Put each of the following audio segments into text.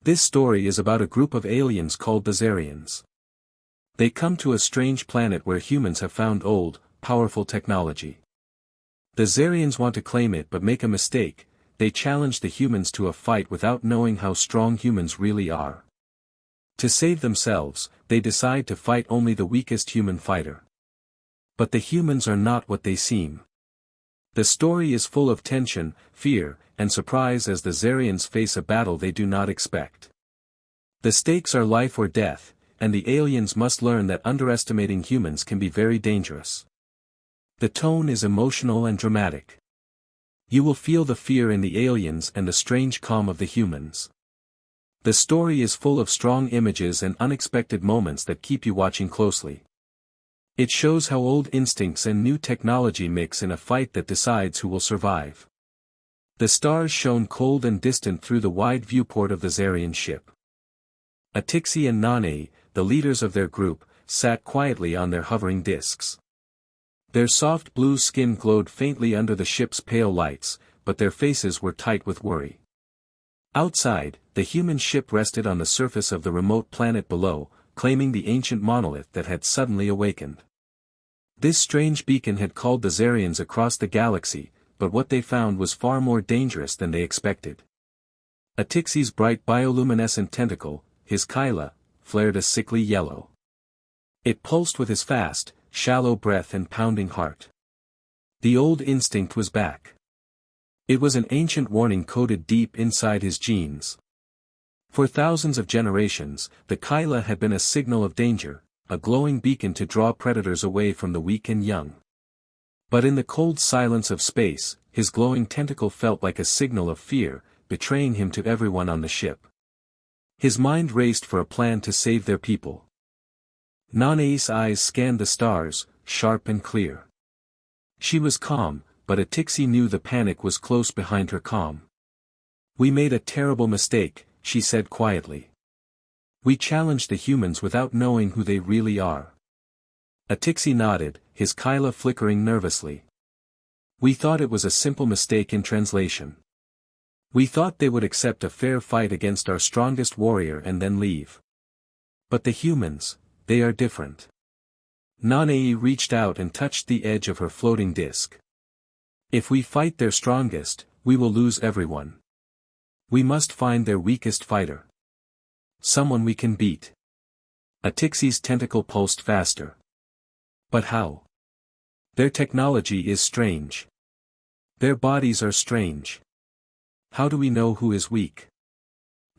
This story is about a group of aliens called the Zarians. They come to a strange planet where humans have found old, powerful technology. The Zarians want to claim it but make a mistake. They challenge the humans to a fight without knowing how strong humans really are. To save themselves, they decide to fight only the weakest human fighter. But the humans are not what they seem. The story is full of tension, fear, and surprise as the Zarians face a battle they do not expect. The stakes are life or death, and the aliens must learn that underestimating humans can be very dangerous. The tone is emotional and dramatic. You will feel the fear in the aliens and the strange calm of the humans. The story is full of strong images and unexpected moments that keep you watching closely. It shows how old instincts and new technology mix in a fight that decides who will survive. The stars shone cold and distant through the wide viewport of the Zarian ship. Atixi and Nane, the leaders of their group, sat quietly on their hovering discs. Their soft blue skin glowed faintly under the ship's pale lights, but their faces were tight with worry. Outside, the human ship rested on the surface of the remote planet below, claiming the ancient monolith that had suddenly awakened. This strange beacon had called the Zarians across the galaxy, but what they found was far more dangerous than they expected. Atixi's bright bioluminescent tentacle, his Kyla, flared a sickly yellow. It pulsed with his fast, shallow breath and pounding heart. The old instinct was back. It was an ancient warning coded deep inside his genes. For thousands of generations, the Kyla had been a signal of danger, a glowing beacon to draw predators away from the weak and young. But in the cold silence of space, his glowing tentacle felt like a signal of fear, betraying him to everyone on the ship. His mind raced for a plan to save their people. Nane's eyes scanned the stars, sharp and clear. She was calm, but Atixi knew the panic was close behind her calm. "We made a terrible mistake," she said quietly. "We challenged the humans without knowing who they really are." Atixi nodded, his Kyla flickering nervously. "We thought it was a simple mistake in translation. We thought they would accept a fair fight against our strongest warrior and then leave. But the humans, they are different." Nanae reached out and touched the edge of her floating disc. "If we fight their strongest, we will lose everyone. We must find their weakest fighter. Someone we can beat." Atixi's tentacle pulsed faster. "But how? Their technology is strange. Their bodies are strange. How do we know who is weak?"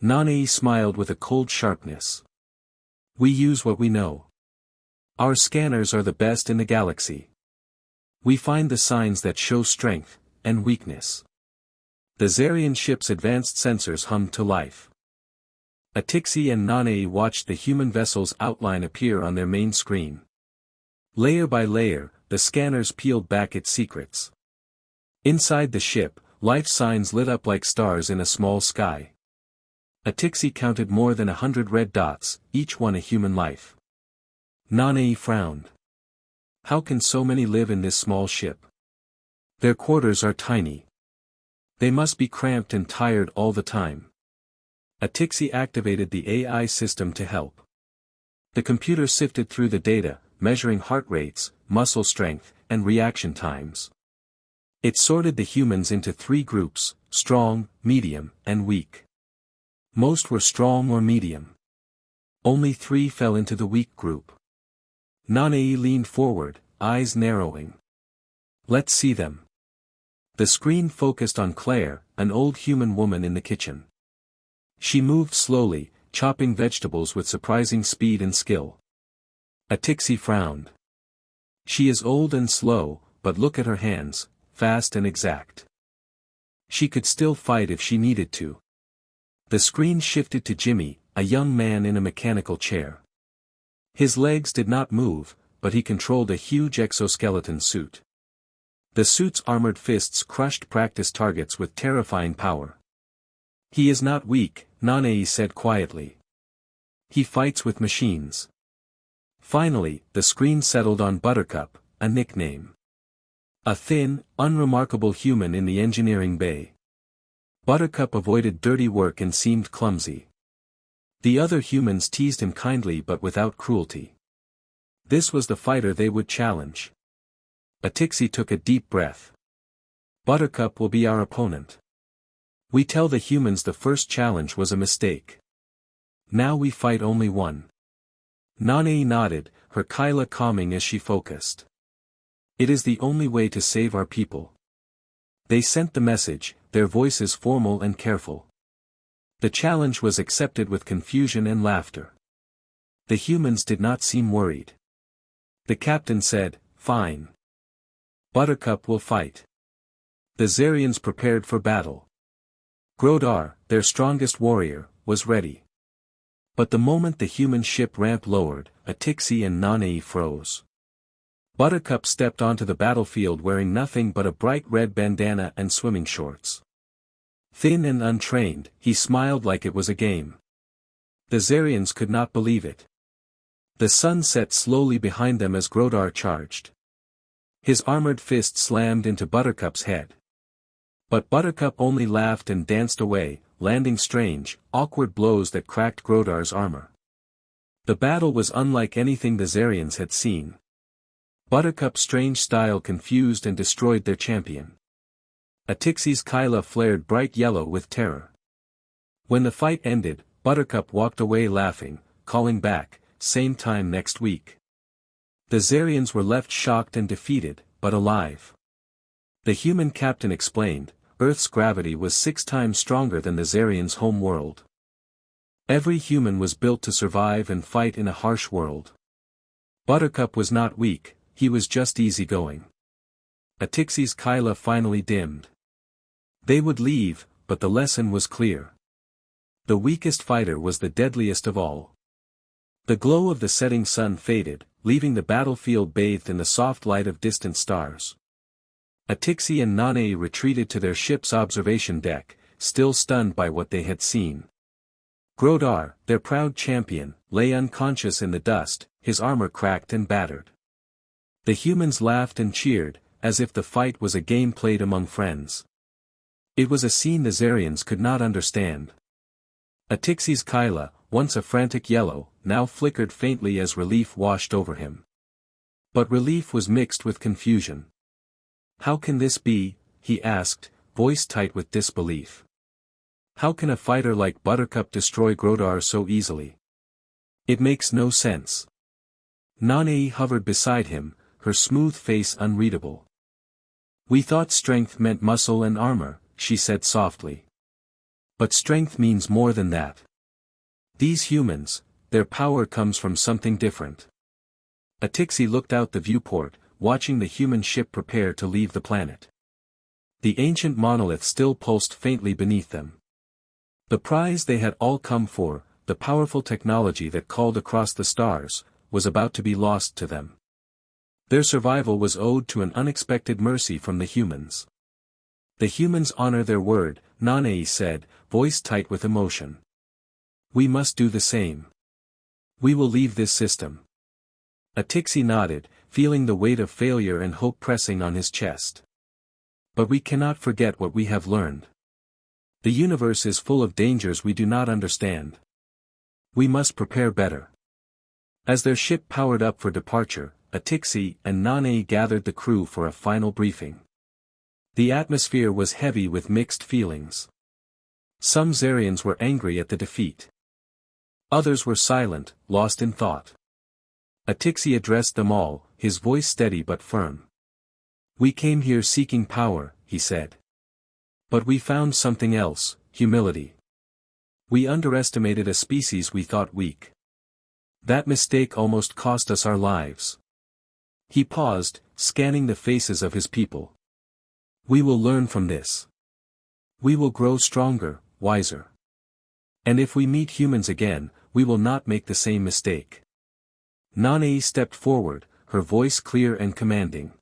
Nanae smiled with a cold sharpness. "We use what we know. Our scanners are the best in the galaxy. We find the signs that show strength and weakness." The Zarian ship's advanced sensors hummed to life. Atixi and Nanae watched the human vessel's outline appear on their main screen. Layer by layer, the scanners peeled back its secrets. Inside the ship, life signs lit up like stars in a small sky. Atixi counted more than 100 red dots, each one a human life. Nanae frowned. How can so many live in this small ship? Their quarters are tiny. They must be cramped and tired all the time. Atixi activated the AI system to help. The computer sifted through the data, measuring heart rates, muscle strength, and reaction times. It sorted the humans into 3 groups: strong, medium, and weak. Most were strong or medium. Only 3 fell into the weak group. Nanae leaned forward, eyes narrowing. "Let's see them." The screen focused on Claire, an old human woman in the kitchen. She moved slowly, chopping vegetables with surprising speed and skill. Atixi frowned. She is old and slow, but look at her hands, fast and exact. She could still fight if she needed to. The screen shifted to Jimmy, a young man in a mechanical chair. His legs did not move, but he controlled a huge exoskeleton suit. The suit's armored fists crushed practice targets with terrifying power. "He is not weak," Nanae said quietly. "He fights with machines." Finally, the screen settled on Buttercup, a nickname. A thin, unremarkable human in the engineering bay. Buttercup avoided dirty work and seemed clumsy. The other humans teased him kindly but without cruelty. This was the fighter they would challenge. Atixi took a deep breath. Buttercup will be our opponent. We tell the humans the first challenge was a mistake. Now we fight only one. Nanae nodded, her Kyla calming as she focused. It is the only way to save our people. They sent the message, their voices formal and careful. The challenge was accepted with confusion and laughter. The humans did not seem worried. The captain said, "Fine. Buttercup will fight." The Zarians prepared for battle. Grodar, their strongest warrior, was ready. But the moment the human ship ramp lowered, Atixi and Nanae froze. Buttercup stepped onto the battlefield wearing nothing but a bright red bandana and swimming shorts. Thin and untrained, he smiled like it was a game. The Zarians could not believe it. The sun set slowly behind them as Grodar charged. His armored fist slammed into Buttercup's head. But Buttercup only laughed and danced away, landing strange, awkward blows that cracked Grodar's armor. The battle was unlike anything the Zarians had seen. Buttercup's strange style confused and destroyed their champion. Atixi's Kyla flared bright yellow with terror. When the fight ended, Buttercup walked away laughing, calling back, "Same time next week." The Zarians were left shocked and defeated, but alive. The human captain explained, Earth's gravity was 6 times stronger than the Zarians' home world. Every human was built to survive and fight in a harsh world. Buttercup was not weak, he was just easygoing. Atixi's Kyla finally dimmed. They would leave, but the lesson was clear. The weakest fighter was the deadliest of all. The glow of the setting sun faded, leaving the battlefield bathed in the soft light of distant stars. Atixi and Nanae retreated to their ship's observation deck, still stunned by what they had seen. Grodar, their proud champion, lay unconscious in the dust, his armor cracked and battered. The humans laughed and cheered, as if the fight was a game played among friends. It was a scene the Zarians could not understand. Atixi's Kyla, once a frantic yellow, now flickered faintly as relief washed over him. But relief was mixed with confusion. "How can this be?" he asked, voice tight with disbelief. "How can a fighter like Buttercup destroy Grodar so easily? It makes no sense." Nanae hovered beside him, her smooth face unreadable. "We thought strength meant muscle and armor," she said softly. "But strength means more than that. These humans, their power comes from something different." Atixi looked out the viewport, watching the human ship prepare to leave the planet. The ancient monolith still pulsed faintly beneath them. The prize they had all come for, the powerful technology that called across the stars, was about to be lost to them. Their survival was owed to an unexpected mercy from the humans. "The humans honor their word," Nanae said, voice tight with emotion. "We must do the same. We will leave this system." Atixi nodded, feeling the weight of failure and hope pressing on his chest. "But we cannot forget what we have learned. The universe is full of dangers we do not understand. We must prepare better." As their ship powered up for departure, Atixi and Nanae gathered the crew for a final briefing. The atmosphere was heavy with mixed feelings. Some Zarians were angry at the defeat. Others were silent, lost in thought. Atixi addressed them all, his voice steady but firm. "We came here seeking power," he said. "But we found something else, humility. We underestimated a species we thought weak. That mistake almost cost us our lives." He paused, scanning the faces of his people. "We will learn from this. We will grow stronger, wiser. And if we meet humans again, we will not make the same mistake." Nanae stepped forward, her voice clear and commanding.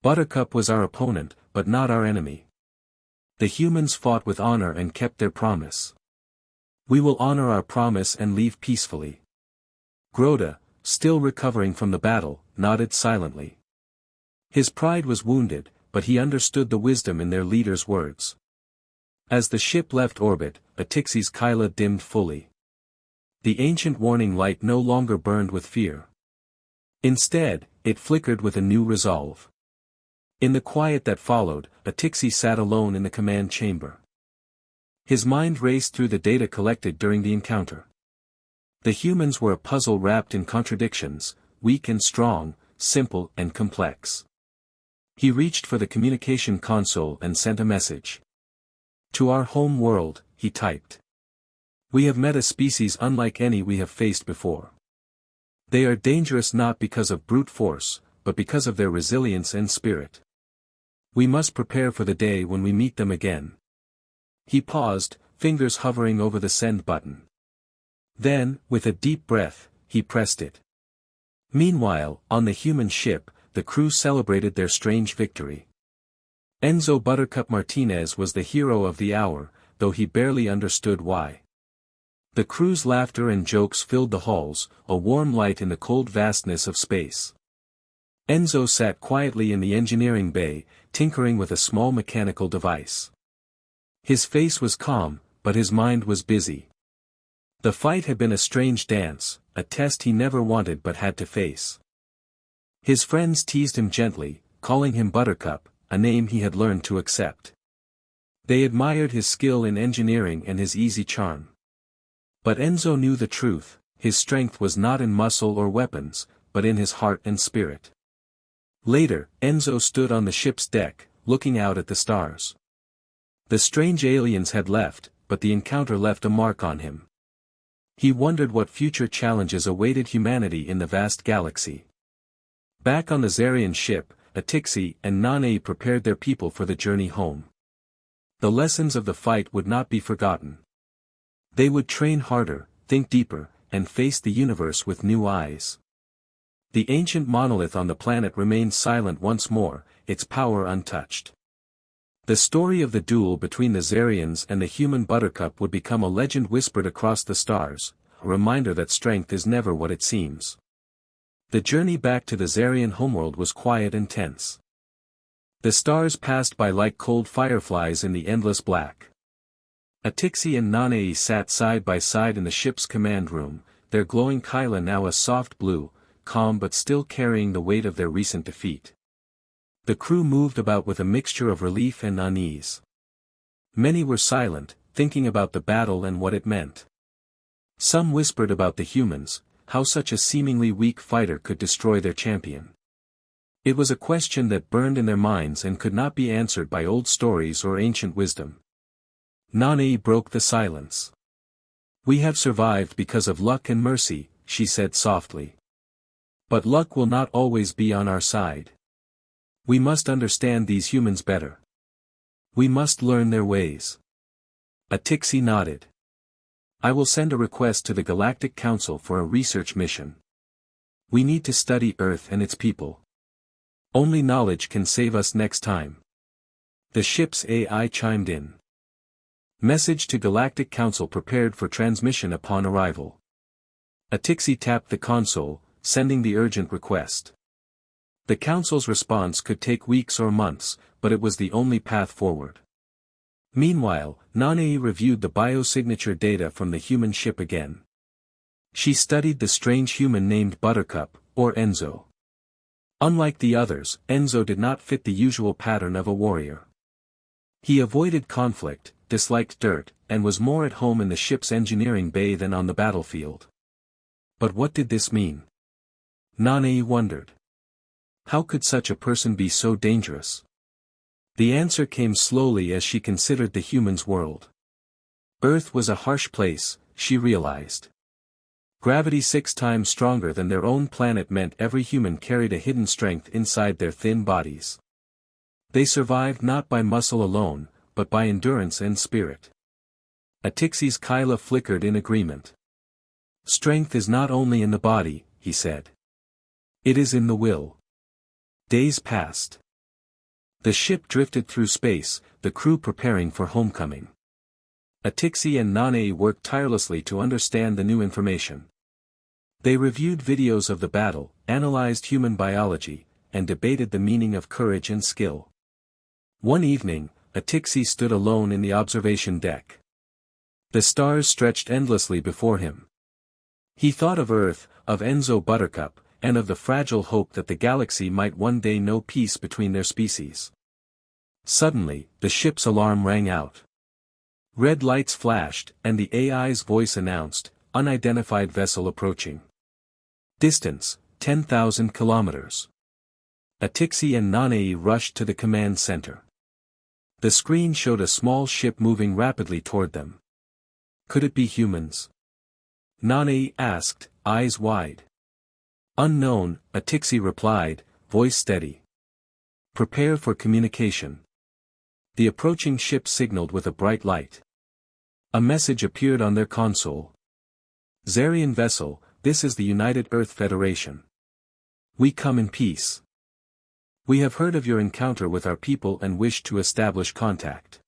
"Buttercup was our opponent, but not our enemy. The humans fought with honor and kept their promise. We will honor our promise and leave peacefully." Groda, still recovering from the battle, nodded silently. His pride was wounded, but he understood the wisdom in their leader's words. As the ship left orbit, Atixi's Kyla dimmed fully. The ancient warning light no longer burned with fear. Instead, it flickered with a new resolve. In the quiet that followed, Atixi sat alone in the command chamber. His mind raced through the data collected during the encounter. The humans were a puzzle wrapped in contradictions, weak and strong, simple and complex. He reached for the communication console and sent a message. "To our home world," he typed. "We have met a species unlike any we have faced before. They are dangerous not because of brute force, but because of their resilience and spirit. We must prepare for the day when we meet them again." He paused, fingers hovering over the send button. Then, with a deep breath, he pressed it. Meanwhile, on the human ship, the crew celebrated their strange victory. Enzo Buttercup Martinez was the hero of the hour, though he barely understood why. The crew's laughter and jokes filled the halls, a warm light in the cold vastness of space. Enzo sat quietly in the engineering bay, tinkering with a small mechanical device. His face was calm, but his mind was busy. The fight had been a strange dance, a test he never wanted but had to face. His friends teased him gently, calling him Buttercup, a name he had learned to accept. They admired his skill in engineering and his easy charm. But Enzo knew the truth: his strength was not in muscle or weapons, but in his heart and spirit. Later, Enzo stood on the ship's deck, looking out at the stars. The strange aliens had left, but the encounter left a mark on him. He wondered what future challenges awaited humanity in the vast galaxy. Back on the Zarian ship, Atixi and Nanae prepared their people for the journey home. The lessons of the fight would not be forgotten. They would train harder, think deeper, and face the universe with new eyes. The ancient monolith on the planet remained silent once more, its power untouched. The story of the duel between the Zarians and the human Buttercup would become a legend whispered across the stars, a reminder that strength is never what it seems. The journey back to the Zarian homeworld was quiet and tense. The stars passed by like cold fireflies in the endless black. Atixi and Nanae sat side by side in the ship's command room, their glowing Kyla now a soft blue, calm but still carrying the weight of their recent defeat. The crew moved about with a mixture of relief and unease. Many were silent, thinking about the battle and what it meant. Some whispered about the humans, how such a seemingly weak fighter could destroy their champion. It was a question that burned in their minds and could not be answered by old stories or ancient wisdom. Nanae broke the silence. "We have survived because of luck and mercy," she said softly. "But luck will not always be on our side. We must understand these humans better. We must learn their ways." Atixi nodded. "I will send a request to the Galactic Council for a research mission. We need to study Earth and its people. Only knowledge can save us next time." The ship's AI chimed in. Message to Galactic Council prepared for transmission upon arrival. Atixi tapped the console, sending the urgent request. The Council's response could take weeks or months, but it was the only path forward. Meanwhile, Nanae reviewed the biosignature data from the human ship again. She studied the strange human named Buttercup, or Enzo. Unlike the others, Enzo did not fit the usual pattern of a warrior. He avoided conflict, disliked dirt, and was more at home in the ship's engineering bay than on the battlefield. But what did this mean? Nanae wondered. How could such a person be so dangerous? The answer came slowly as she considered the human's world. Earth was a harsh place, she realized. Gravity 6 times stronger than their own planet meant every human carried a hidden strength inside their thin bodies. They survived not by muscle alone, but by endurance and spirit. Atixi's Kyla flickered in agreement. "Strength is not only in the body," he said. "It is in the will." Days passed. The ship drifted through space, the crew preparing for homecoming. Atixi and Nanae worked tirelessly to understand the new information. They reviewed videos of the battle, analyzed human biology, and debated the meaning of courage and skill. One evening, Atixi stood alone in the observation deck. The stars stretched endlessly before him. He thought of Earth, of Enzo Buttercup, and of the fragile hope that the galaxy might one day know peace between their species. Suddenly, the ship's alarm rang out. Red lights flashed, and the AI's voice announced, "Unidentified vessel approaching. Distance, 10,000 kilometers." Atixi and Nanae rushed to the command center. The screen showed a small ship moving rapidly toward them. Could it be humans? Nanae asked, eyes wide. Unknown, Atixi replied, voice steady. Prepare for communication. The approaching ship signaled with a bright light. A message appeared on their console. Zarian vessel, this is the United Earth Federation. We come in peace. We have heard of your encounter with our people and wish to establish contact.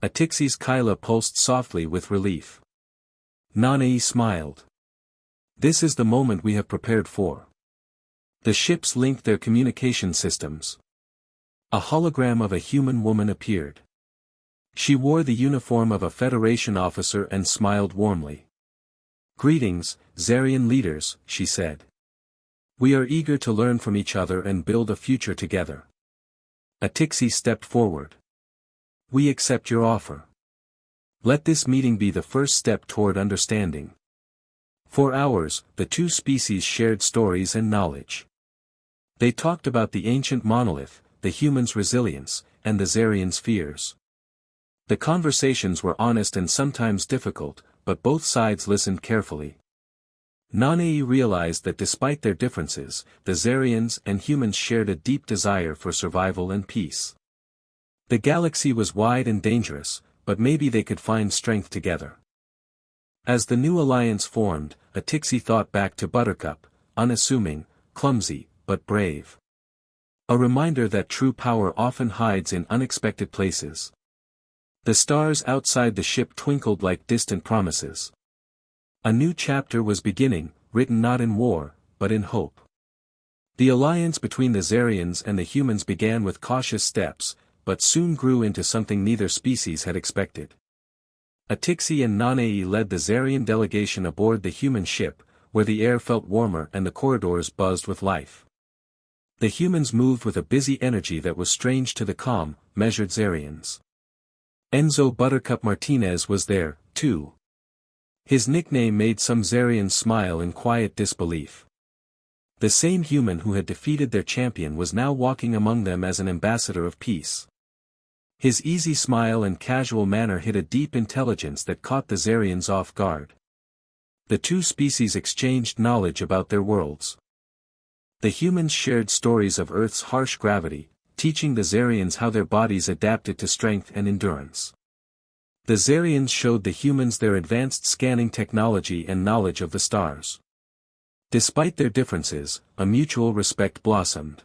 Atixi's Kyla pulsed softly with relief. Nanae smiled. This is the moment we have prepared for. The ships linked their communication systems. A hologram of a human woman appeared. She wore the uniform of a Federation officer and smiled warmly. Greetings, Zarian leaders, she said. We are eager to learn from each other and build a future together. Atixi stepped forward. We accept your offer. Let this meeting be the first step toward understanding. For hours, the two species shared stories and knowledge. They talked about the ancient monolith, the humans' resilience, and the Zarians' fears. The conversations were honest and sometimes difficult, but both sides listened carefully. Nanae realized that despite their differences, the Zarians and humans shared a deep desire for survival and peace. The galaxy was wide and dangerous, but maybe they could find strength together. As the new alliance formed, Atixi thought back to Buttercup, unassuming, clumsy, but brave. A reminder that true power often hides in unexpected places. The stars outside the ship twinkled like distant promises. A new chapter was beginning, written not in war, but in hope. The alliance between the Zarians and the humans began with cautious steps, but soon grew into something neither species had expected. Atixi and Nanae led the Zarian delegation aboard the human ship, where the air felt warmer and the corridors buzzed with life. The humans moved with a busy energy that was strange to the calm, measured Zarians. Enzo Buttercup Martinez was there, too. His nickname made some Zarians smile in quiet disbelief. The same human who had defeated their champion was now walking among them as an ambassador of peace. His easy smile and casual manner hid a deep intelligence that caught the Zarians off guard. The two species exchanged knowledge about their worlds. The humans shared stories of Earth's harsh gravity, teaching the Zarians how their bodies adapted to strength and endurance. The Zarians showed the humans their advanced scanning technology and knowledge of the stars. Despite their differences, a mutual respect blossomed.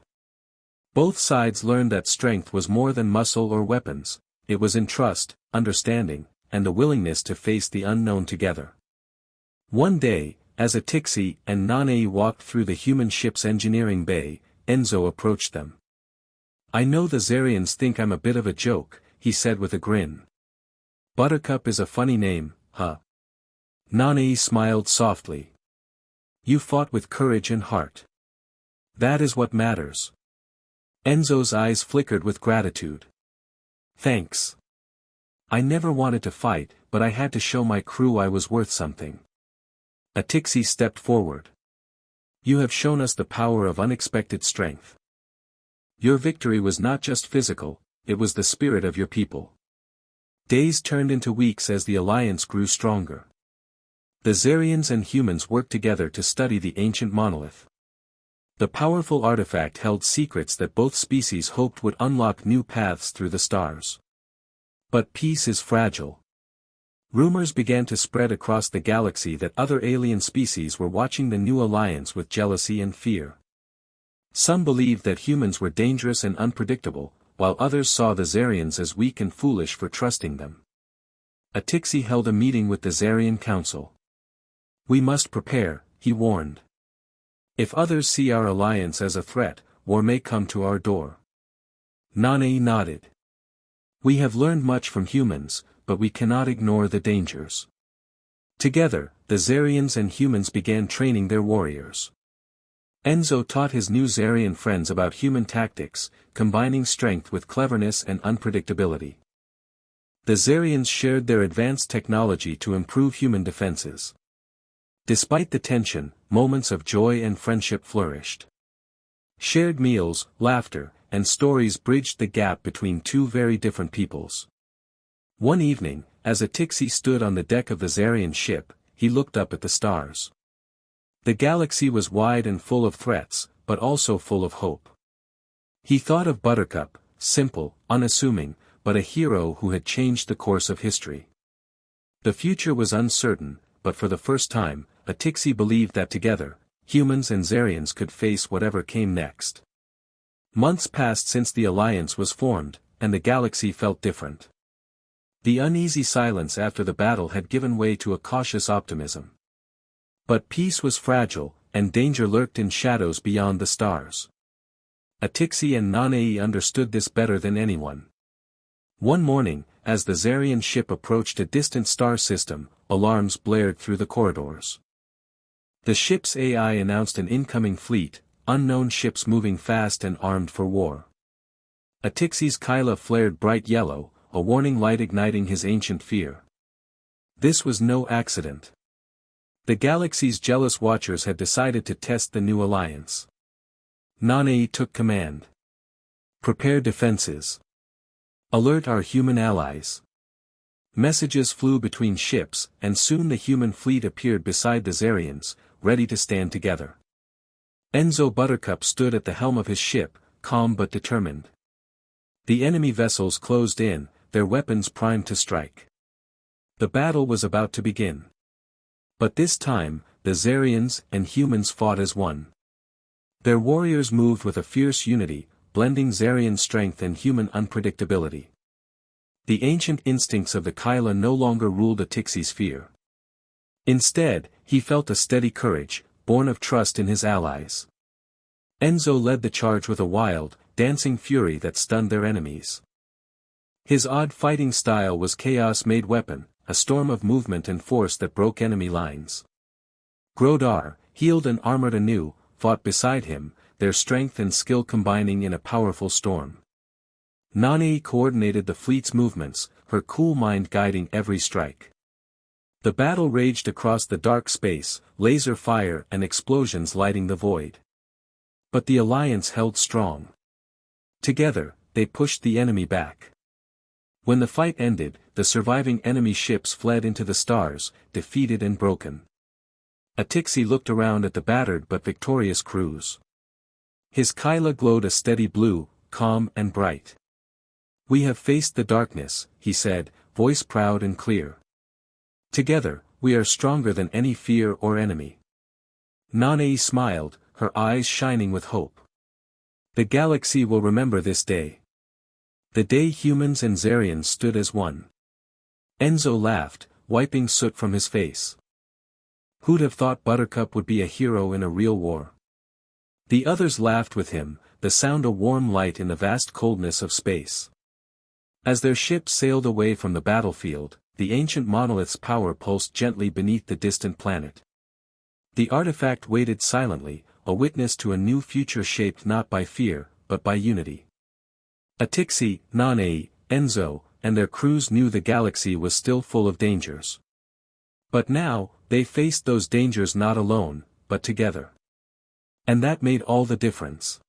Both sides learned that strength was more than muscle or weapons, it was in trust, understanding, and the willingness to face the unknown together. One day, as Atixi and Nanae walked through the human ship's engineering bay, Enzo approached them. I know the Zarians think I'm a bit of a joke, he said with a grin. Buttercup is a funny name, huh? Nanae smiled softly. You fought with courage and heart. That is what matters. Enzo's eyes flickered with gratitude. Thanks. I never wanted to fight, but I had to show my crew I was worth something. Atixi stepped forward. You have shown us the power of unexpected strength. Your victory was not just physical, it was the spirit of your people. Days turned into weeks as the alliance grew stronger. The Zarians and humans worked together to study the ancient monolith. The powerful artifact held secrets that both species hoped would unlock new paths through the stars. But peace is fragile. Rumors began to spread across the galaxy that other alien species were watching the new alliance with jealousy and fear. Some believed that humans were dangerous and unpredictable, while others saw the Zarians as weak and foolish for trusting them. Atixi held a meeting with the Zarian Council. We must prepare, he warned. If others see our alliance as a threat, war may come to our door. Nanae nodded. We have learned much from humans, but we cannot ignore the dangers. Together, the Zarians and humans began training their warriors. Enzo taught his new Zarian friends about human tactics, combining strength with cleverness and unpredictability. The Zarians shared their advanced technology to improve human defenses. Despite the tension, moments of joy and friendship flourished. Shared meals, laughter, and stories bridged the gap between two very different peoples. One evening, as Atixi stood on the deck of the Zarian ship, he looked up at the stars. The galaxy was wide and full of threats, but also full of hope. He thought of Buttercup, simple, unassuming, but a hero who had changed the course of history. The future was uncertain, but for the first time, Atixi believed that together, humans and Zarians could face whatever came next. Months passed since the alliance was formed, and the galaxy felt different. The uneasy silence after the battle had given way to a cautious optimism. But peace was fragile, and danger lurked in shadows beyond the stars. Atixi and Nanei understood this better than anyone. One morning, as the Zarian ship approached a distant star system, alarms blared through the corridors. The ship's AI announced an incoming fleet, unknown ships moving fast and armed for war. Atixi's Kyla flared bright yellow, a warning light igniting his ancient fear. This was no accident. The galaxy's jealous watchers had decided to test the new alliance. Nanei took command. Prepare defenses. Alert our human allies. Messages flew between ships, and soon the human fleet appeared beside the Zarians, ready to stand together. Enzo Buttercup stood at the helm of his ship, calm but determined. The enemy vessels closed in, their weapons primed to strike. The battle was about to begin. But this time, the Zarians and humans fought as one. Their warriors moved with a fierce unity, blending Zarian strength and human unpredictability. The ancient instincts of the Kyla no longer ruled Atixi's fear. Instead, he felt a steady courage, born of trust in his allies. Enzo led the charge with a wild, dancing fury that stunned their enemies. His odd fighting style was chaos-made weapon, a storm of movement and force that broke enemy lines. Grodar, healed and armored anew, fought beside him, their strength and skill combining in a powerful storm. Nanei coordinated the fleet's movements, her cool mind guiding every strike. The battle raged across the dark space, laser fire and explosions lighting the void. But the alliance held strong. Together, they pushed the enemy back. When the fight ended, the surviving enemy ships fled into the stars, defeated and broken. Atixi looked around at the battered but victorious crews. His Kyla glowed a steady blue, calm and bright. "We have faced the darkness," he said, voice proud and clear. "Together, we are stronger than any fear or enemy." Nanei smiled, her eyes shining with hope. The galaxy will remember this day. The day humans and Zarians stood as one. Enzo laughed, wiping soot from his face. Who'd have thought Buttercup would be a hero in a real war? The others laughed with him, the sound a warm light in the vast coldness of space. As their ship sailed away from the battlefield, the ancient monolith's power pulsed gently beneath the distant planet. The artifact waited silently, a witness to a new future shaped not by fear, but by unity. Atixi, Nanei, Enzo, and their crews knew the galaxy was still full of dangers. But now, they faced those dangers not alone, but together. And that made all the difference.